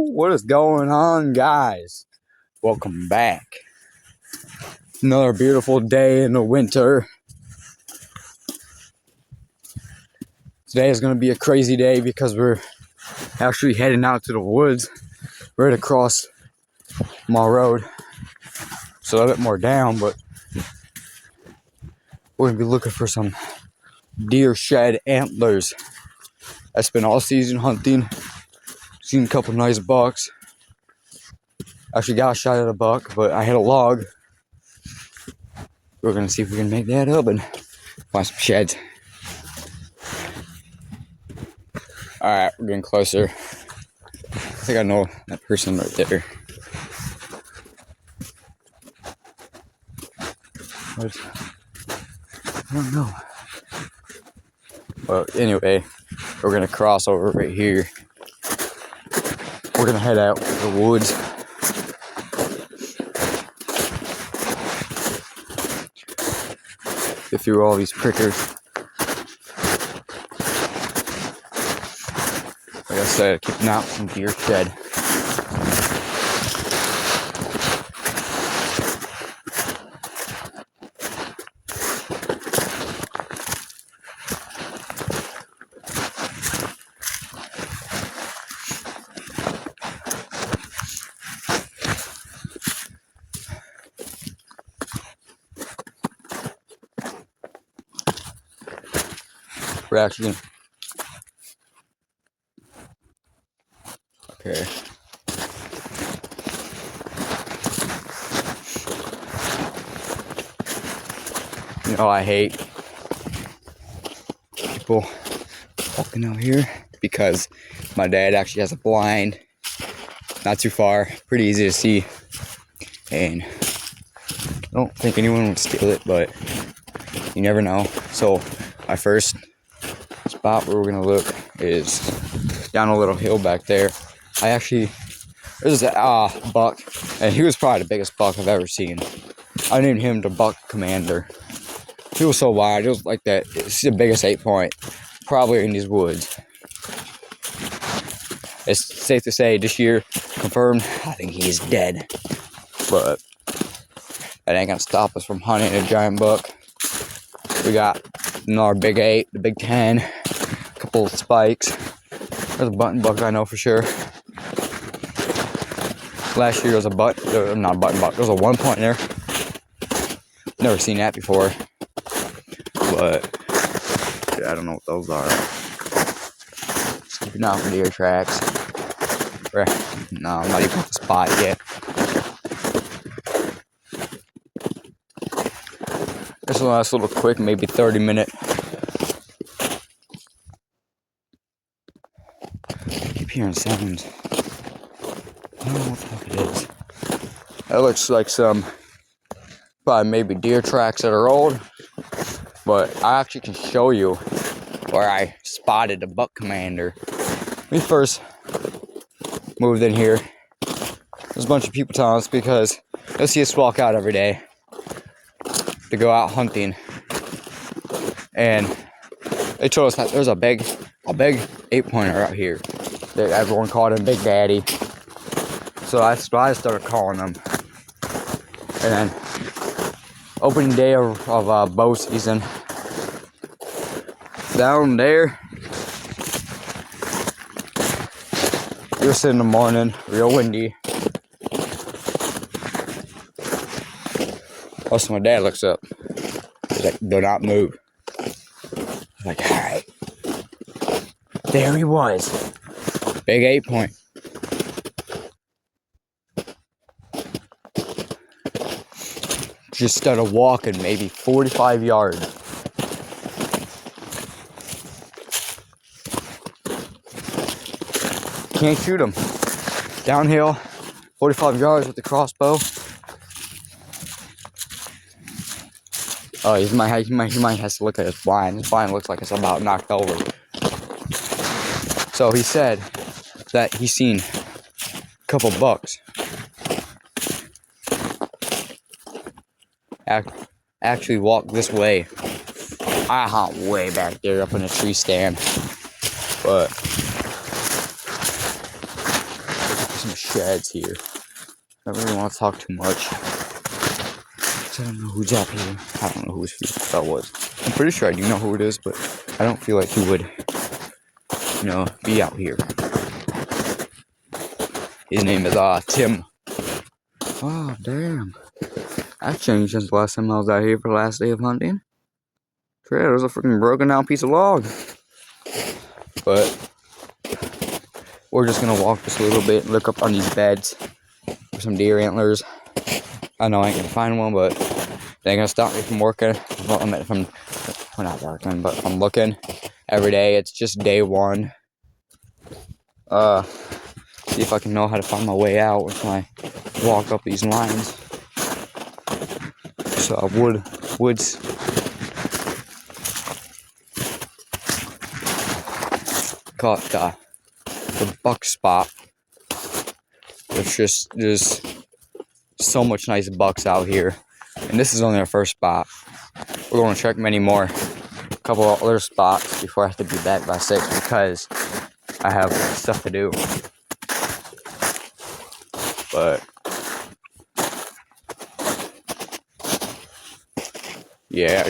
What is going on, guys? Welcome back. Another beautiful day in the winter. Today is going to be a crazy day because we're actually heading out to the woods right across my road. So a little bit more down, but we're going to be looking for some deer shed antlers. I spent all season hunting, seen a couple nice bucks. Actually got a shot at a buck, but I hit a log. We're going to see if we can make that up and find some sheds. Alright, we're getting closer. I think I know that person right there. What? I don't know. Well, anyway, we're going to cross over right here. We're going to head out to the woods. Get through all these prickers. Like I said, keeping out some deer shed. We're actually gonna... Okay. You know, I hate people walking out here because my dad actually has a blind, not too far, pretty easy to see, and I don't think anyone would steal it, but you never know. So my first spot where we're gonna look is down a little hill back there. There's a buck, and he was probably the biggest buck I've ever seen. I named him the Buck Commander. He was so wide, it was like that. It's the biggest 8-point, probably in these woods. It's safe to say this year, confirmed, I think he's dead. But that ain't gonna stop us from hunting a giant buck. We got another big 8, the big 10, a couple of spikes. There's a button buck I know for sure. Last year was not a button buck, there was a 1-point there. Never seen that before. But yeah, I don't know what those are. Just keeping out for deer tracks. No, I'm not even at the spot yet. This is a last little quick, maybe 30-minute. I keep hearing sounds. I don't know what the fuck it is. That looks like some, probably maybe deer tracks that are old. But I actually can show you where I spotted the Buck Commander. When we first moved in here, there's a bunch of people telling us because they'll see us walk out every day to go out hunting. And they told us that there's a big 8-pointer out here. Everyone called him Big Daddy. So I started calling them. And then opening day of bow season. Down there, it was in the morning, real windy. Also, my dad looks up. He's like, "Do not move." I'm like, all right. There he was. Big 8-point. Just started walking maybe 45 yards. Can't shoot him. Downhill, 45 yards with the crossbow. Oh, he might have to look at his blind. His blind looks like it's about knocked over. So he said that he's seen a couple bucks. Actually walk this way. I hunt way back there up in a tree stand. But some sheds here. I don't really want to talk too much. I don't know who's up here. I don't know who that was. I'm pretty sure I do know who it is, but I don't feel like he would, be out here. His name is Tim. Oh, damn. That changed since the last time I was out here for the last day of hunting. There's a freaking broken down piece of log. But we're just gonna walk just a little bit and look up on these beds for some deer antlers. I know I ain't gonna find one, but they ain't gonna stop me from working. Well, if I'm not working, but if I'm looking every day, it's just day one. See if I can know how to find my way out when I walk up these lines. So woods. Caught the buck spot. There's so much nice bucks out here, and this is only our first spot. We're going to check many more, a couple other spots before I have to be back by 6 because I have stuff to do. But yeah,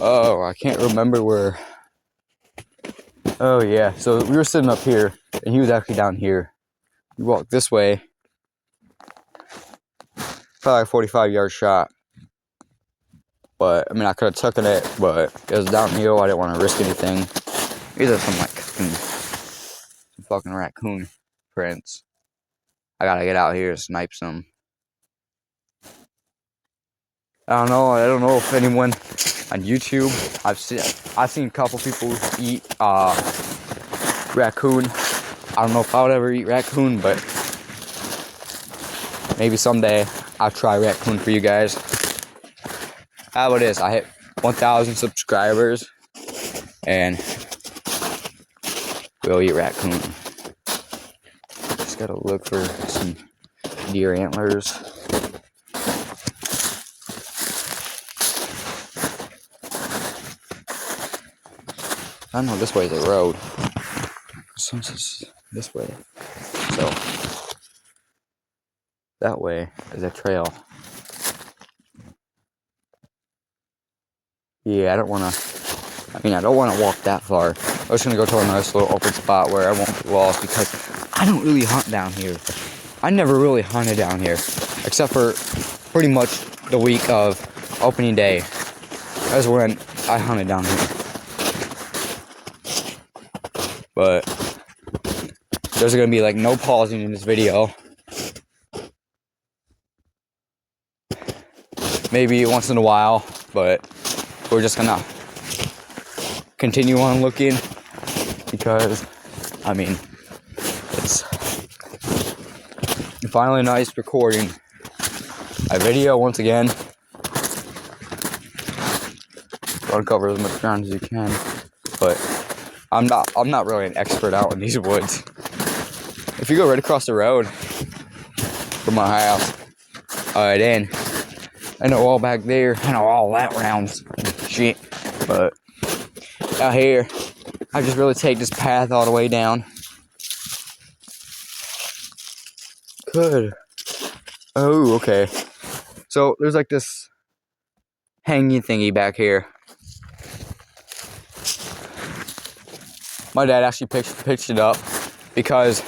I can't remember where. Oh yeah, so we were sitting up here, and he was actually down here. We walked this way, probably a 45-yard shot. But I mean, I could have taken it, but it was downhill. I didn't want to risk anything. These are some fucking raccoon prints. I gotta get out here and snipe some. I don't know if anyone on YouTube. I've seen a couple people eat raccoon. I don't know if I would ever eat raccoon, but maybe someday I'll try raccoon for you guys. How about this? I hit 1,000 subscribers, and we'll eat raccoon. Just gotta look for some deer antlers. I know this way is a road. Since it's this way, so that way is a trail. Yeah, I don't want to walk that far. I was gonna go to a nice little open spot where I won't be lost because I don't really hunt down here. I never really hunted down here, except for pretty much the week of opening day. That's when I hunted down here. But there's gonna be like no pausing in this video. Maybe once in a while, but we're just gonna continue on looking because, I mean, it's finally nice recording a video once again. Uncover as much ground as you can, but I'm not really an expert out in these woods. If you go right across the road from my house, then I know all back there, I know all that rounds shit. But out here, I just really take this path all the way down. Good. Oh, okay. So there's like this hanging thingy back here. My dad actually pitched it up because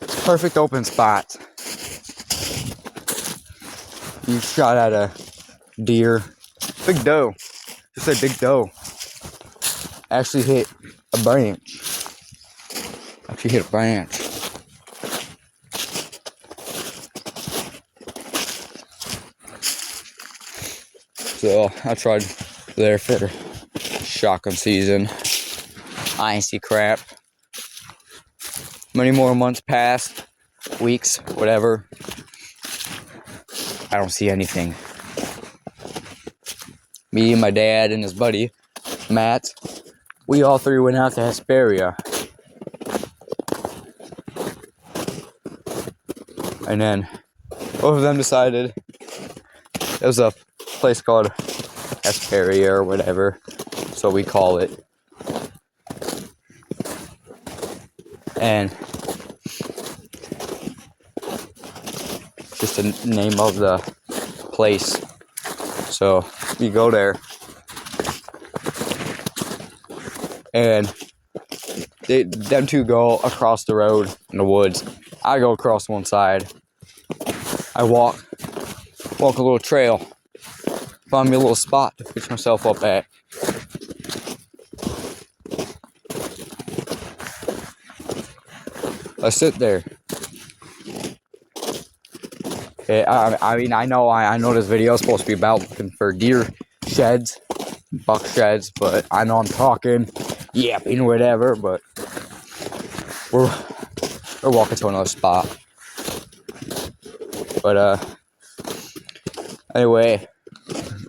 it's a perfect open spot. You shot at a deer. Big doe. Just a big doe. Actually hit a branch. So I tried there for shotgun season. I ain't see crap. Many more months passed, weeks, whatever. I don't see anything. Me and my dad and his buddy, Matt, we all three went out to Hesperia. And then both of them decided there was a place called Hesperia or whatever, so we call it. And the name of the place. So you go there, and them two go across the road in the woods. I go across one side. I walk a little trail, find me a little spot to fix myself up at. I sit there. Okay, I mean, I know this video is supposed to be about looking for deer sheds, buck sheds, but I know I'm talking, yapping, whatever, but we're walking to another spot. But anyway,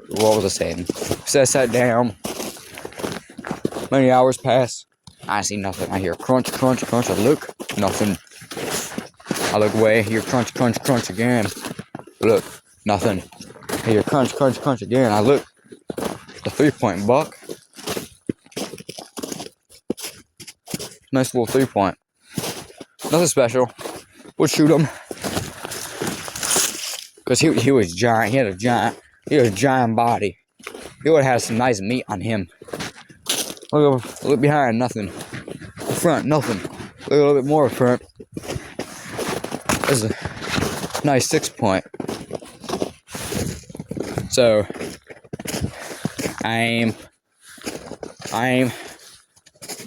what was I saying? So I sat down. Many hours pass. I see nothing. I hear crunch, crunch, crunch. I look, nothing. I look away. Hear crunch, crunch, crunch again. Look, nothing. I hear crunch, crunch, crunch again. I look. The 3-point buck. Nice little 3-point. Nothing special. Would shoot him. Because he was giant. He had a giant body. He would have had some nice meat on him. Look behind, nothing. Front, nothing. Look a little bit more front. This is a nice 6-point. So I'm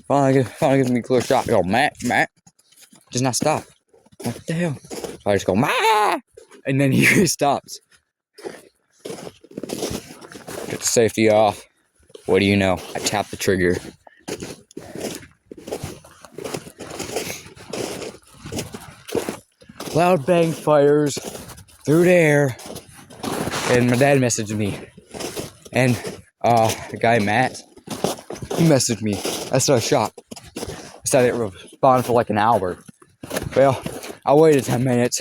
finally giving me a clear shot. I go, Matt, just not stop. What the hell? So I just go, Ma! And then he stops. Get the safety off. What do you know? I tap the trigger. Loud bang fires through the air. And my dad messaged me. And the guy Matt, he messaged me. I saw a shot. I said it responded for like an hour. Well, I waited 10 minutes.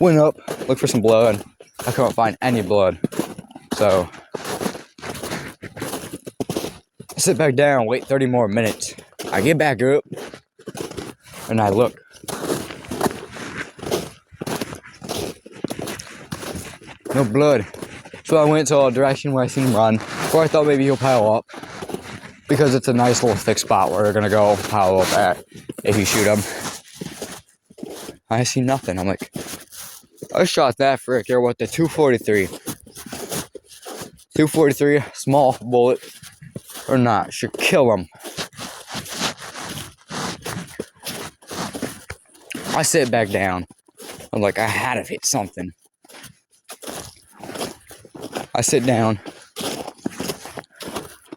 Went up, looked for some blood. I couldn't find any blood. So I sit back down, wait 30 more minutes. I get back up and I look. No blood. So I went to a direction where I seen him run, where I thought maybe he'll pile up. Because it's a nice little thick spot where they're gonna go pile up at if you shoot him. I see nothing. I'm like, I shot that frick here with the 243. 243, small bullet or not, should kill him. I sit back down. I'm like, I had to hit something. I sit down,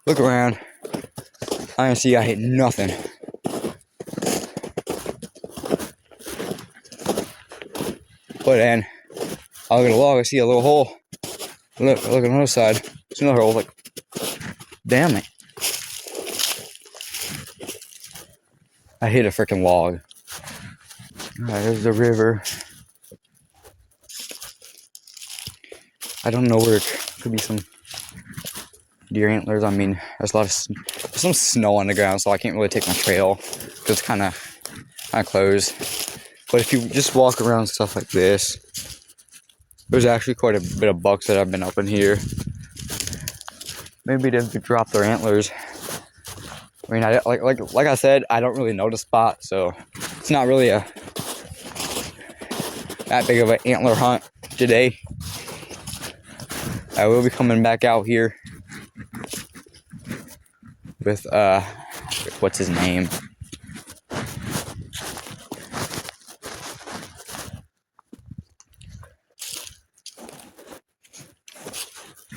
look around. I see I hit nothing. But then I look at a log, I see a little hole. Look on the other side. It's another hole. Like, damn it. I hit a freaking log. Alright, there's the river. I don't know where it could be some deer antlers. I mean, there's there's some snow on the ground, so I can't really take my trail because it's kind of closed. But if you just walk around stuff like this, there's actually quite a bit of bucks that have been up in here. Maybe they drop their antlers. I mean, like I said, I don't really know the spot, so it's not really that big of an antler hunt today. I will be coming back out here with what's his name?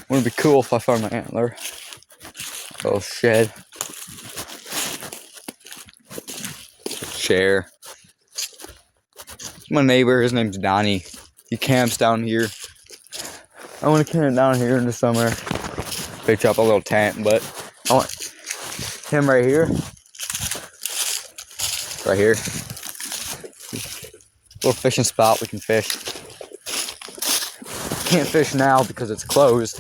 Wouldn't it be cool if I found my antler? Little shed. Share. My neighbor, his name's Donnie. He camps down here. I want to camp down here in the summer. Pitch up a little tent, but I want him right here. Right here. Little fishing spot we can fish. Can't fish now because it's closed.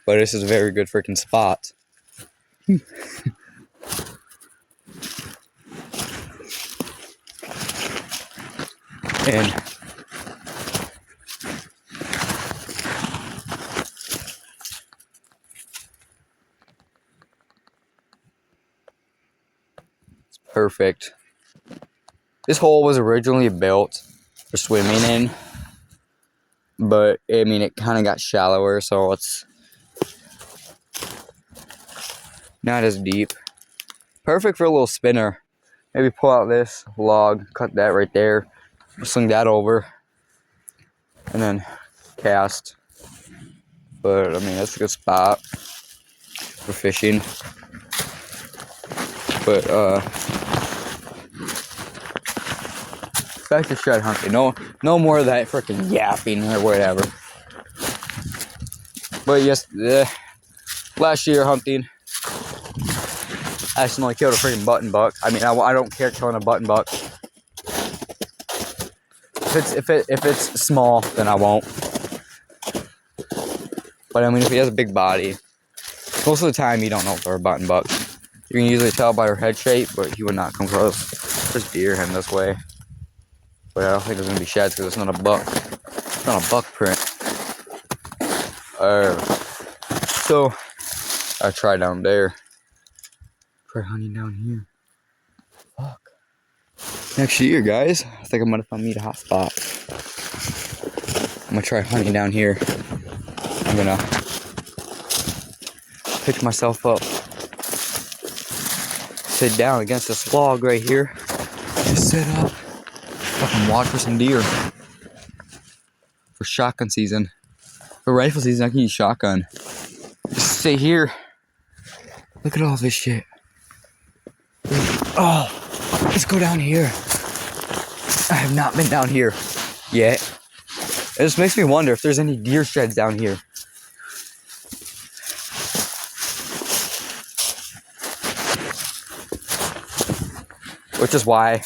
But this is a very good freaking spot. And it's perfect. This hole was originally built for swimming in, but I mean, it kind of got shallower, so it's not as deep. Perfect for a little spinner. Maybe pull out this log, cut that right there, sling that over, and then cast. But I mean, that's a good spot for fishing. But back to shed hunting. No more of that freaking yapping or whatever. But yes, last year hunting, I accidentally killed a freaking button buck. I mean, I don't care killing a button buck. If it's small, then I won't. But I mean, if he has a big body, most of the time you don't know if they're a button buck. You can usually tell by their head shape, but he would not come close. There's deer heading this way. But I don't think there's gonna be sheds because it's not a buck. It's not a buck print. So I try down there. Try hunting down here. Fuck. Next year, guys, I think I'm gonna find me a hot spot. I'm gonna try hunting down here. I'm gonna pick myself up, sit down against this log right here, just sit up, fucking watch for some deer. For shotgun season, for rifle season, I can use shotgun. Just stay here. Look at all this shit. Oh, let's go down here. I have not been down here yet. It just makes me wonder if there's any deer sheds down here. Which is why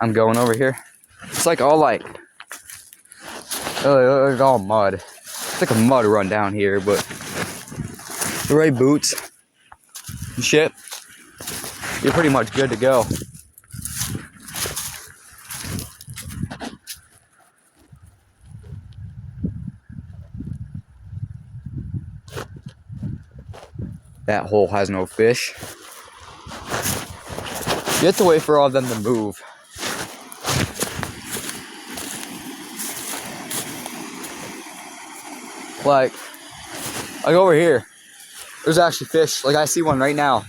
I'm going over here. It's like all it's all mud. It's like a mud run down here, but the right boots and shit, you're pretty much good to go. That hole has no fish. You have to wait for all of them to move. Like over here, there's actually fish. Like I see one right now.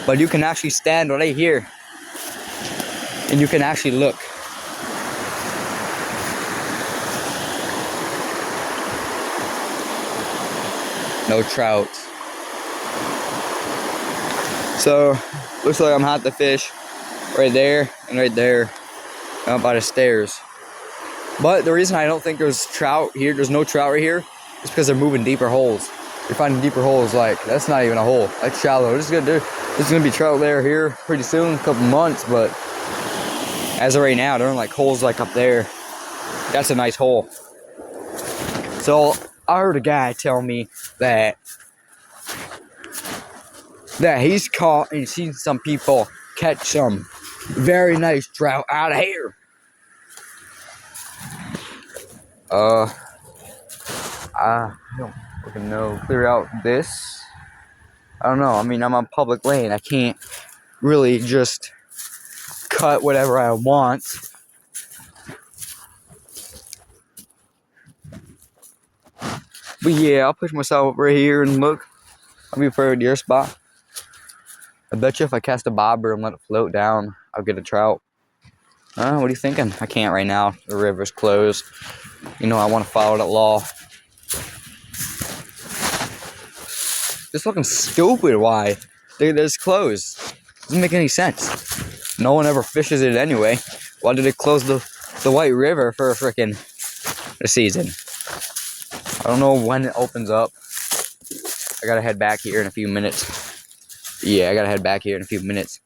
But you can actually stand right here and you can actually look. No trout. So looks like I'm gonna have to fish right there and right there, up by the stairs. But the reason I don't think there's trout here, there's no trout right here, is because they're moving deeper holes. You're finding deeper holes, like that's not even a hole. That's shallow. There's gonna be trout there here pretty soon, a couple months, but as of right now, they're in like holes like up there. That's a nice hole. So I heard a guy tell me that he's caught and seen some people catch some very nice trout out of here. I don't fucking know. Clear out this. I don't know. I mean, I'm on public land. I can't really just cut whatever I want. But yeah, I'll push myself over here and look. I'll be for a deer spot. I bet you if I cast a bobber and let it float down, I'll get a trout. What are you thinking? I can't right now. The river's closed. You know, I want to follow that law. It's looking stupid. Why? It's closed. Doesn't make any sense. No one ever fishes it anyway. Why did it close the White River for a freaking season? I don't know when it opens up. I gotta head back here in a few minutes. Yeah, I gotta head back here in a few minutes.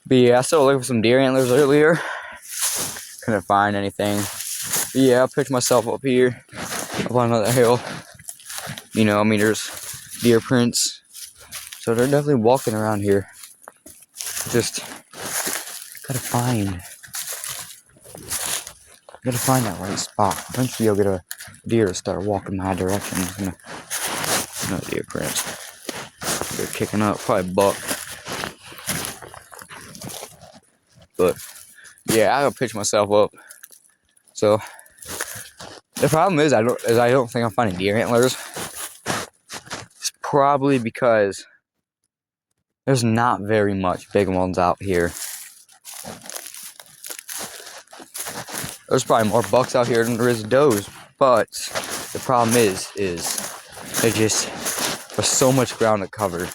But yeah, I started looking for some deer antlers earlier. Couldn't find anything. But yeah, I picked myself up here, up on another hill. You know, I mean, there's deer prints So they're definitely walking around here. Just gotta find that right spot. Eventually I'll get a deer to start walking my direction. No deer prints. They're kicking up, probably buck. But yeah, I gotta pitch myself up. So the problem is I don't think I'm finding deer antlers. It's probably because there's not very much big ones out here. There's probably more bucks out here than there is does, but the problem is there's so much ground to cover.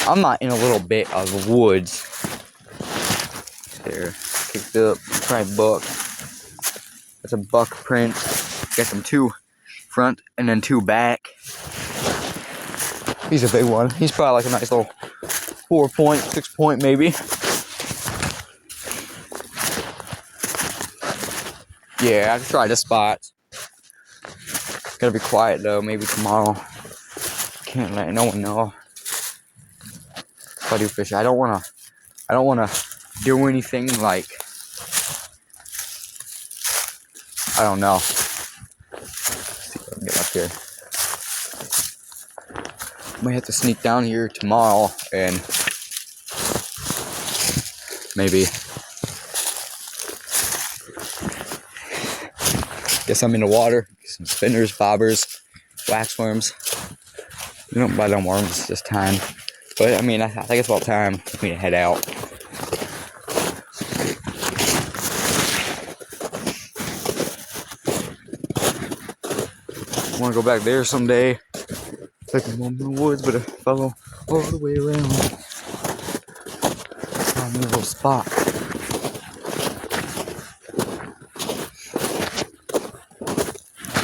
I'm not in a little bit of woods. There, picked up, probably buck. That's a buck print. Got them 2 front and then 2 back. He's a big one. He's probably like a nice little 4-point, 6-point maybe. Yeah, I've tried the spots. Gotta be quiet though. Maybe tomorrow. Can't let no one know if I do fish. I don't wanna do anything like, I don't know. Let's see if I can get up here. Might have to sneak down here tomorrow and maybe get some in the water, some spinners, bobbers, waxworms. We don't buy them worms this time, but I mean, I think it's about time for me to head out. I want to go back there someday. It's like I'm in the woods, but I follow all the way around. Find a little spot.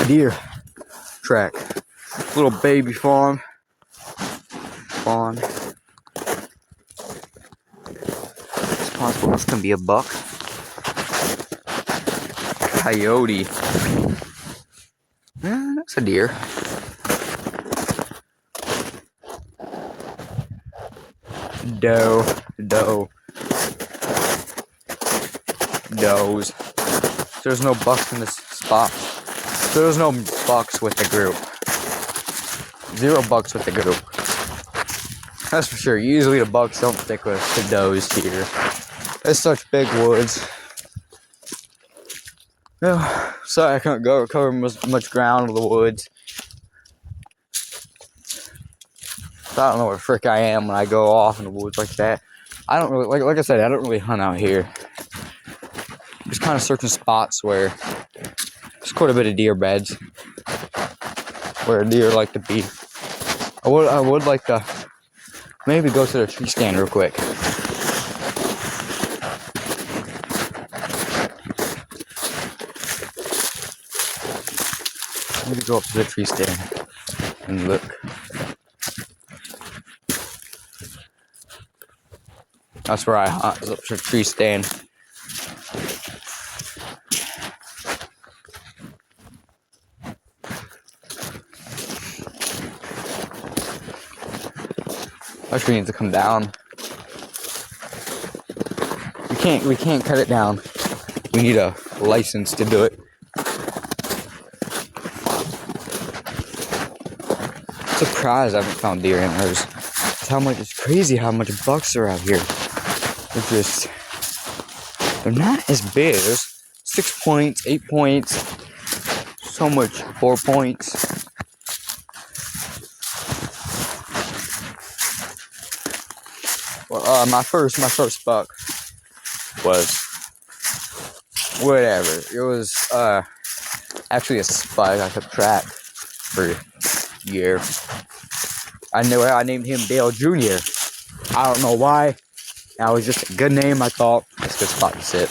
Deer track. Little baby fawn. It's possible this can be a buck. Coyote. That's a deer. Does. There's no bucks in this spot. There's no bucks with the group. 0 bucks with the group. That's for sure. Usually the bucks don't stick with the does here. It's such big woods. Oh, sorry I couldn't cover much ground with the woods. I don't know where the frick I am when I go off in the woods like that. I don't really, like I said, I don't really hunt out here. Just kind of searching spots where there's quite a bit of deer beds, where deer like to be. I would like to maybe go to the tree stand real quick. Maybe go up to the tree stand and look. That's where I hunt, is up to the tree stand. Our tree needs to come down. We can't cut it down. We need a license to do it. I'm surprised I haven't found deer antlers. It's crazy how much bucks are out here. They're not as big. There's 6 points, 8 points, so much 4 points. Well, my first buck was whatever. It was actually a spike. I kept track for a year. I named him Dale Jr. I don't know why. That was just a good name, I thought. It's a good spot to sit.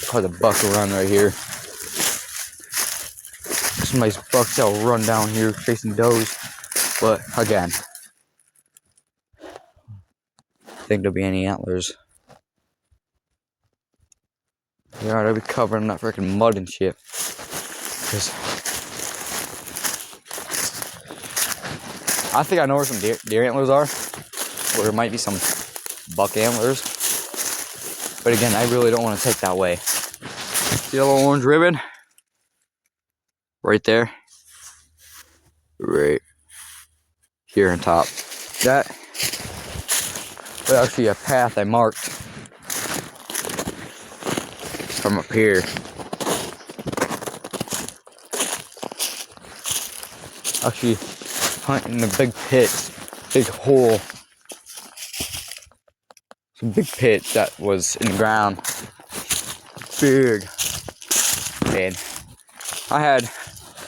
Probably the buck will run right here. Some nice bucks that will run down here chasing does. But again, I think there'll be any antlers. Yeah, they'll be covered in that freaking mud and shit. Because I think I know where some deer antlers are. Or there might be some buck antlers. But again, I really don't want to take that way. See the little orange ribbon? Right there. Right here on top. That was actually a path I marked from up here. Actually hunting a big pit, big hole. Some big pit that was in the ground. Big. And I had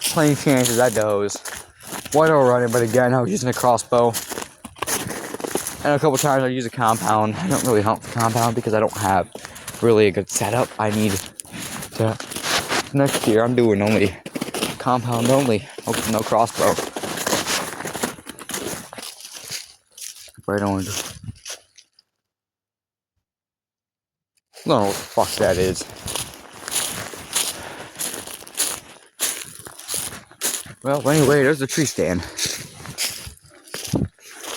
plenty of chances at those. One over running, but again, I was using a crossbow. And a couple times I use a compound. I don't really hunt for compound because I don't have really a good setup. I need to. Next year, I'm doing only compound only, no crossbow. Right on. I don't know what the fuck that is. Well, anyway, there's the tree stand.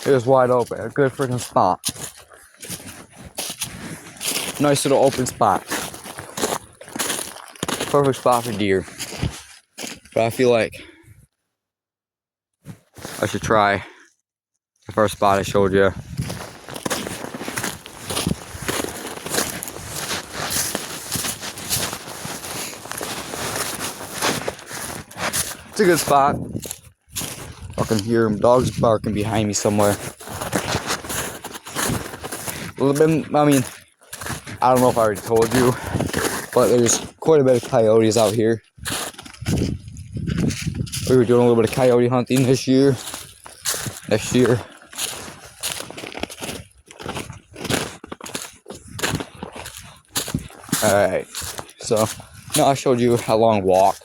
It was wide open. A good freaking spot. Nice little open spot. Perfect spot for deer. But I feel like I should try the first spot I showed you. It's a good spot. I can hear dogs barking behind me somewhere. A little bit, I mean, I don't know if I already told you, but there's quite a bit of coyotes out here. We were doing a little bit of coyote hunting this year. Next year. Alright, so now I showed you a long walk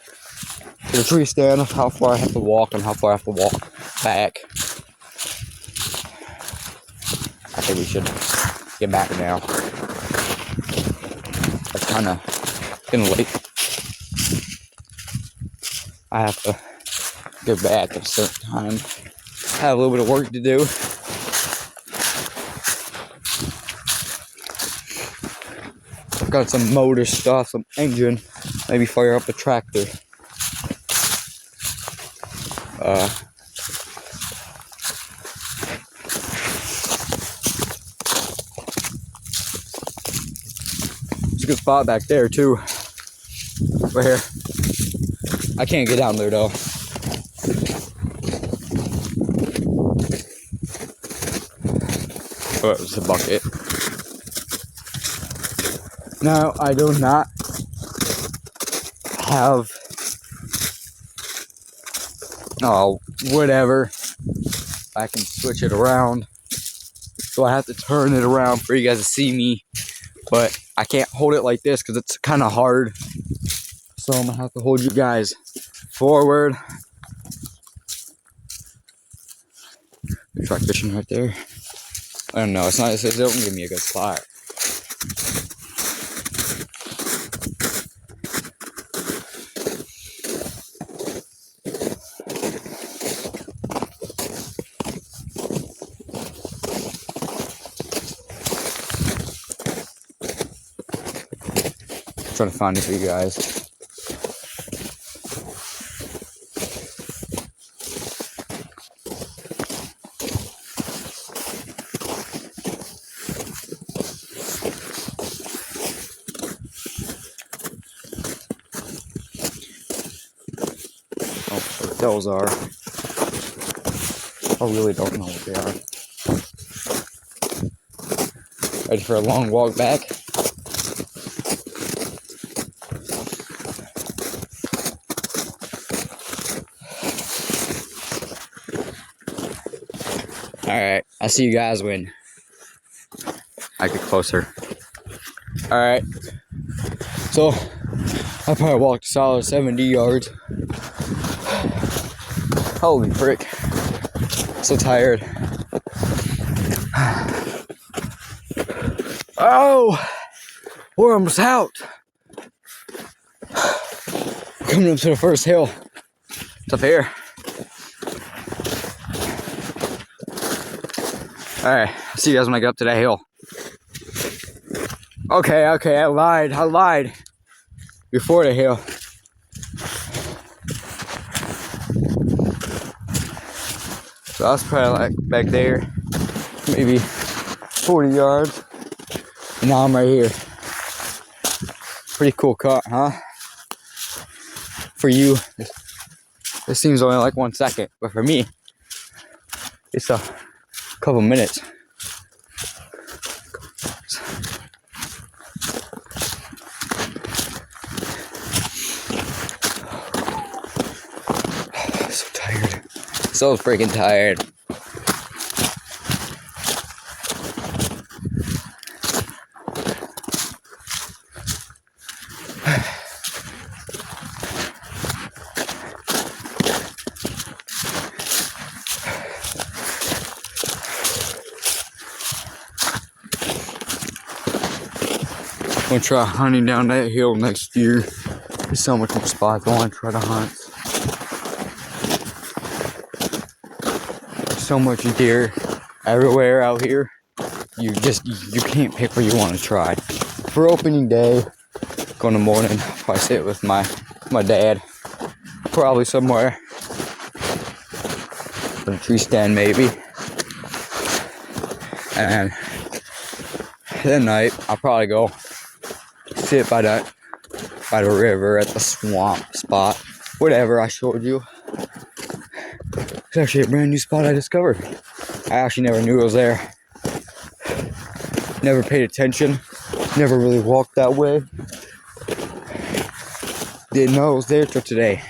to the tree stand, how far I have to walk and how far I have to walk back. I think we should get back now. It's kind of getting late. I have to get back at a certain time. I have a little bit of work to do. I've got some motor stuff, some engine, maybe fire up a tractor. It's a good spot back there too. Right here. I can't get down there though. Oh, it was a bucket. Now, I do not have, whatever. I can switch it around. So I have to turn it around for you guys to see me. But I can't hold it like this because it's kind of hard. So I'm going to have to hold you guys forward. Truck fishing right there. I don't know. It's not. It doesn't give me a good spot. I'm trying to find it for you guys. Those are. I really don't know what they are. Ready for a long walk back? Alright, I'll see you guys when I get closer. Alright, so I probably walked a solid 70 yards. Holy frick. So tired. Oh! We're almost out. Coming up to the first hill. It's up here. Alright, I'll see you guys when I get up to that hill. Okay, I lied. Before the hill. So I was probably like back there, maybe 40 yards. And now I'm right here. Pretty cool cut, huh? For you, it seems only like 1 second, but for me, it's a couple minutes. So tired. So freaking tired. I'm gonna try hunting down that hill next year. There's so much more spots I want to try to hunt. There's so much deer everywhere out here. You can't pick where you want to try. For opening day, go in the morning, probably sit with my dad. Probably somewhere in a tree stand maybe. And that night I'll probably go sit by the river at the swamp spot. Whatever I showed you. It's actually a brand new spot I discovered. I actually never knew it was there. Never paid attention. Never really walked that way. Didn't know it was there till today.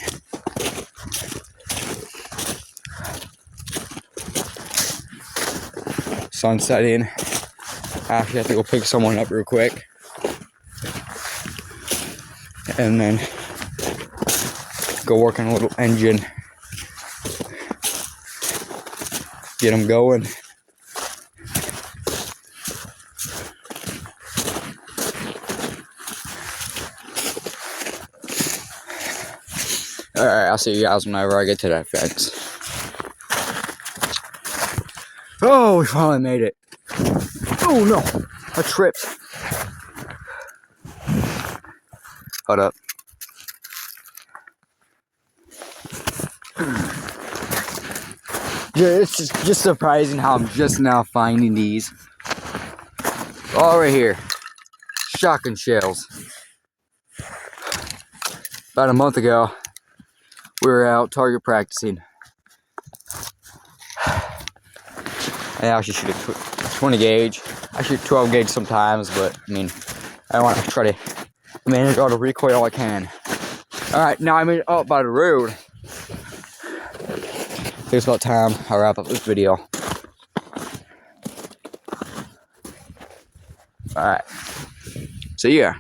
Sun setting. I actually have to go pick someone up real quick. And then go work on a little engine. Get them going. Alright, I'll see you guys whenever I get to that fence. Oh, we finally made it. Oh no, I tripped. Hold up. Yeah, it's just surprising how I'm just now finding these. All right here. Shotgun shells. About a month ago, we were out target practicing. I actually shoot a 20 gauge. I shoot 12 gauge sometimes, but I mean, I want to try to manage all the recoil I can. Alright, now I'm up by the road. I think it's about time I wrap up this video. Alright. See ya.